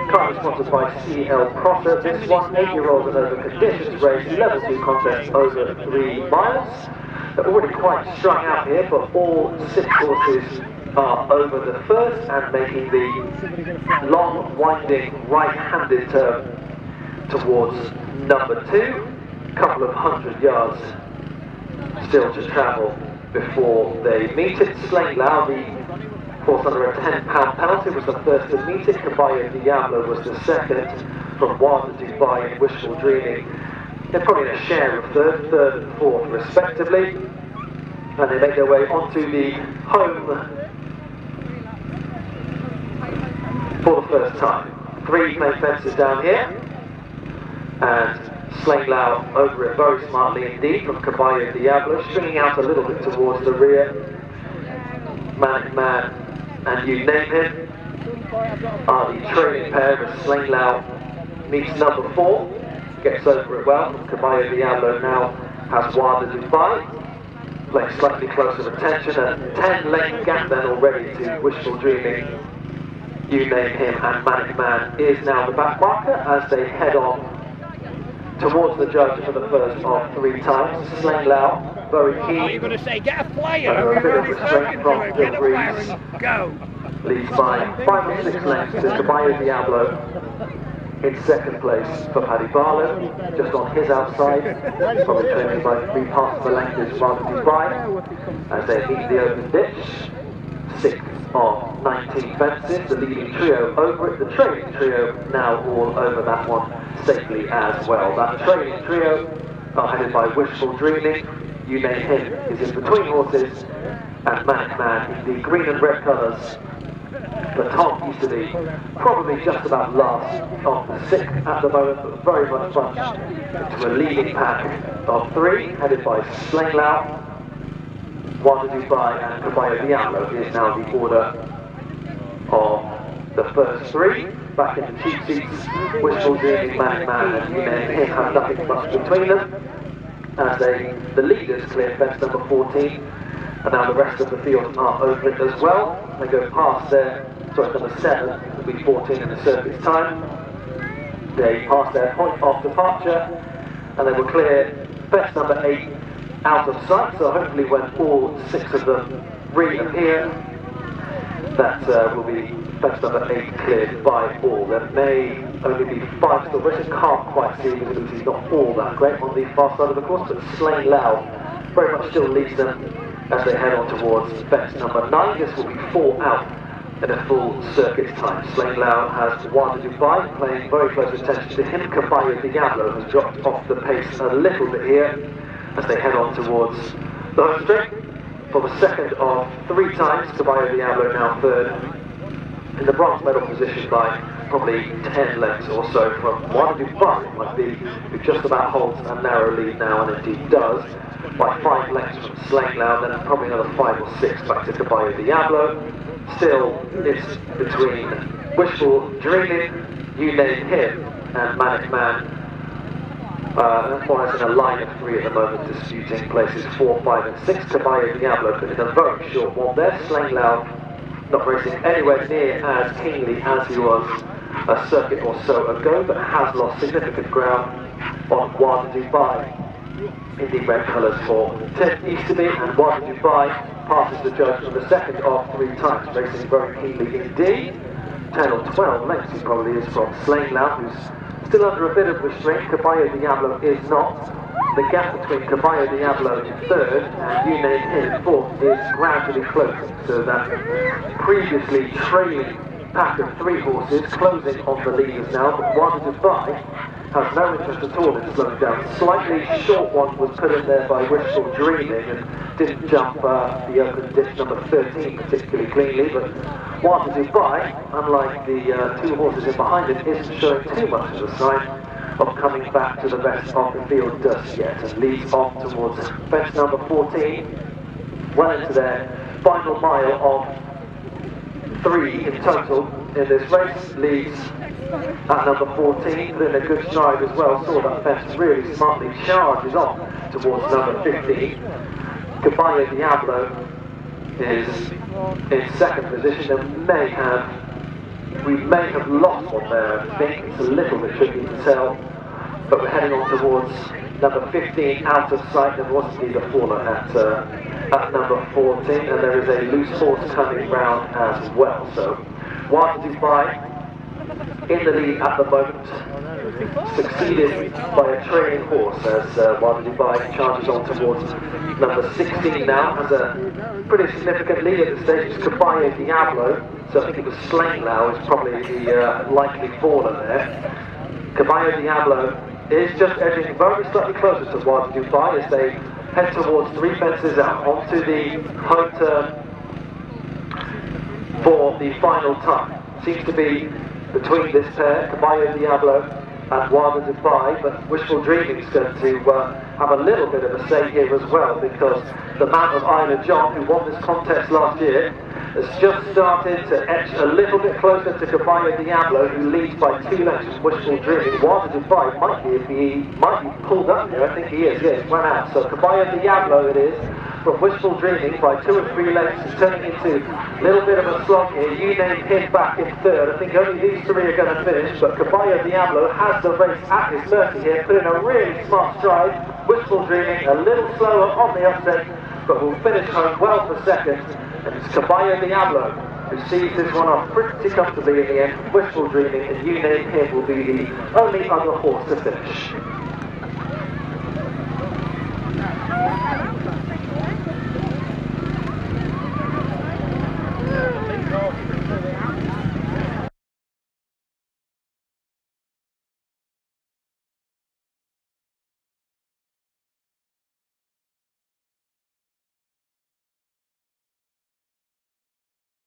Currently sponsored by CL Prosser. This one, 8-year-old and over conditions race, level 2 contest over 3 miles. They're already quite strung out here, but all 6 horses are over the first and making the long, winding, right-handed turn towards number 2. A couple of 100 yards still to travel before they meet it. Zetland, the horse under a £10 penalty, was the first to meet it. Caballo, Diablo was the second, from Wild Dubai and Wishful Dreaming. They're probably in a share of third and fourth respectively. And they make their way onto the home for the first time. 3 main fences down here, and Zetland over it very smartly indeed from Caballo Diablo, stringing out a little bit towards the rear. Manic Man and You Name Him are the trailing pair as Zetland meets number 4, gets over it well. Caballo Diablo now has Wild Dubai, playing slightly closer attention, a 10-length gap then already to Wishful Dreaming. You Name Him and Manic Man is now the back marker as they head on towards the judge for the first of 3 times. Zetland, very keen. What are you going to say? Get a player! A bit of restraint from Get the a player breeze. and go! Leads by 5 or 6 lengths to Caballo Diablo in second place for Paddy Barlow, just on his outside, probably trailing by 3 parts of the length is Wild Dubai as they meet the open ditch. 6th of 19 fences, the leading trio over it, the trailing trio now all over that one safely as well. That trailing trio are headed by Wishful Dreaming. You Name Him is in between horses, and Manic Man in the green and red colours. But Tom used to be probably just about last of the 6th at the moment, but very much bunched into a leading pack of 3, headed by Zetland. Wild Dubai and Caballo Diablo is now the order of the first 3. Back in the cheap seats, Wishful Dreaming, Manic Man and You Name Him have nothing much between them, as the leaders clear fence number 14, and now the rest of the field are over it as well. They go past number 7, it'll be 14 in the circuit's time. They pass their point of departure, and they will clear fence number 8 out of sight, so hopefully when all 6 of them reappear, that will be fence number 8 cleared by all. There may only be 5 still, which I can't quite see because it's not all that great on the far side of the course, but Zetland very much still leads them as they head on towards fence number 9. This will be 4 out in a full circuit's time. Zetland has Wild Dubai playing very close attention to him. Caballo Diablo has dropped off the pace a little bit here as they head on towards the home straight for the second of 3 times. Caballo Diablo now third in the bronze medal position by probably 10 lengths or so from Wild Dubai, like who just about holds a narrow lead now, and indeed does, by 5 lengths from Zetland, then probably another 5 or 6 back to Caballo Diablo. Still, it's between Wishful Dreaming, You Name Him, and Manic Man. That's why it's in a line of 3 at the moment, disputing places 4, 5 and 6. Caballo Diablo put in a very short one there. Zetland not racing anywhere near as keenly as he was a circuit or so ago, but has lost significant ground on Wild Dubai in the red colours for 10th Easterby, and Wild Dubai passes the judge for the second of 3 times, racing very keenly indeed. 10 or 12 lengths he probably is from Zetland, who's still under a bit of restraint. Caballo Diablo is not. The gap between Caballo Diablo in third and You Name Him fourth is gradually closing, so that previously trailing pack of 3 horses closing on the leaders now, but Wild Dubai has no interest at all in slowing down. Slightly short one was put in there by Wishful Dreaming and didn't jump the open ditch number 13 particularly cleanly, but Wild Dubai, unlike the 2 horses in behind it, isn't showing too much of a sign of coming back to the rest of the field just yet, and leads off towards fence number 14, well into their final mile of 3 in total in this race. Leads at number 14, put in a good stride as well, saw that fence really smartly, charges on towards number 15. Caballo Diablo is in second position and may have We may have lost one there, I think. It's a little bit tricky to tell. But we're heading on towards number 15 out of sight. There was indeed a faller at number 14, and there is a loose horse coming round as well. So, Wild Dubai in the lead at the moment, succeeded by a trailing horse as Wild Dubai charges on towards number 16 now, has a pretty significant lead at this stage. It's Caballo, Diablo, so I think it was Slanglau is probably the likely faller there. Caballo Diablo is just edging very slightly closer to Wild Dubai as they head towards 3 fences out onto the home turn for the final time. Seems to be between this pair, Caballo Diablo and Wild Dubai, but Wishful Dreaming is going to have a little bit of a say here as well, because the man of Isla John, who won this contest last year, has just started to edge a little bit closer to Caballo Diablo, who leads by 2 lengths from Wishful Dreaming. Wild Dubai might be pulled up here. I think he is. Yeah, he's run out. So Caballo Diablo it is from Wishful Dreaming by 2 or 3 lengths. It's turning into a little bit of a slog here. You name him back in third. I think only these 3 are going to finish, but Caballo Diablo has the race at his mercy here, put in a really smart stride. Wishful Dreaming a little slower on the upset, but will finish home well for second. And it's Caballo Diablo who sees this one off pretty comfortably in the end. Wishful Dreaming, and You Name Him will be the only other horse to finish.